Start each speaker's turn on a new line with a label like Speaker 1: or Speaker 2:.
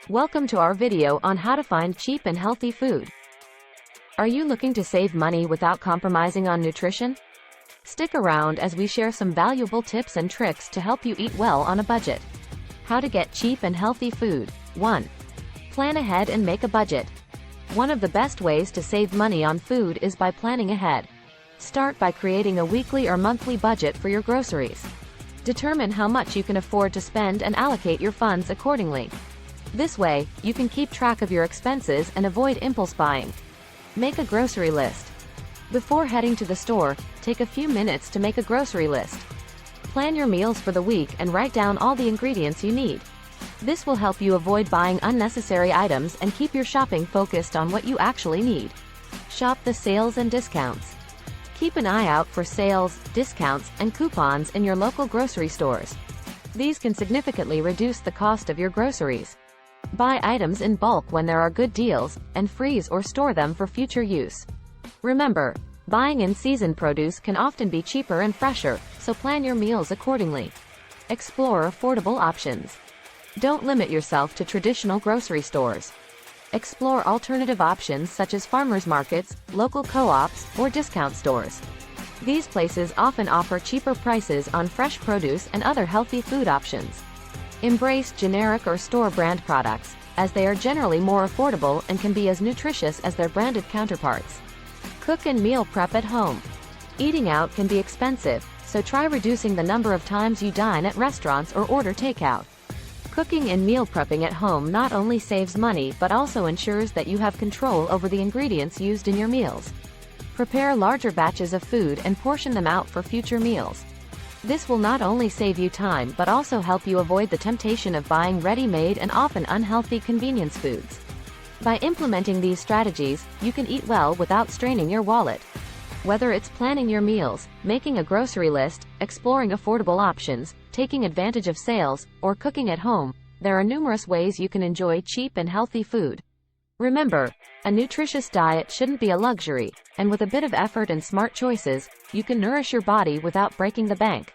Speaker 1: Welcome to our video on how to find cheap and healthy food. Are you looking to save money without compromising on nutrition? Stick around as we share some valuable tips and tricks to help you eat well on a budget. How to get cheap and healthy food. 1. Plan ahead and make a budget. One of the best ways to save money on food is by planning ahead. Start by creating a weekly or monthly budget for your groceries. Determine how much you can afford to spend and allocate your funds accordingly. This way, you can keep track of your expenses and avoid impulse buying. Make a grocery list. Before heading to the store, take a few minutes to make a grocery list. Plan your meals for the week and write down all the ingredients you need. This will help you avoid buying unnecessary items and keep your shopping focused on what you actually need. Shop the sales and discounts. Keep an eye out for sales, discounts, and coupons in your local grocery stores. These can significantly reduce the cost of your groceries. Buy items in bulk when there are good deals, and freeze or store them for future use. Remember, buying in-season produce can often be cheaper and fresher, so plan your meals accordingly. Explore affordable options. Don't limit yourself to traditional grocery stores. Explore alternative options such as farmers markets, local co-ops, or discount stores. These places often offer cheaper prices on fresh produce and other healthy food options. Embrace generic or store brand products, as they are generally more affordable and can be as nutritious as their branded counterparts. Cook and meal prep at home. Eating out can be expensive, so try reducing the number of times you dine at restaurants or order takeout. Cooking and meal prepping at home not only saves money but also ensures that you have control over the ingredients used in your meals. Prepare larger batches of food and portion them out for future meals. This will not only save you time but also help you avoid the temptation of buying ready-made and often unhealthy convenience foods. By implementing these strategies, you can eat well without straining your wallet. Whether it's planning your meals, making a grocery list, exploring affordable options, taking advantage of sales, or cooking at home, there are numerous ways you can enjoy cheap and healthy food. Remember, a nutritious diet shouldn't be a luxury, and with a bit of effort and smart choices, you can nourish your body without breaking the bank.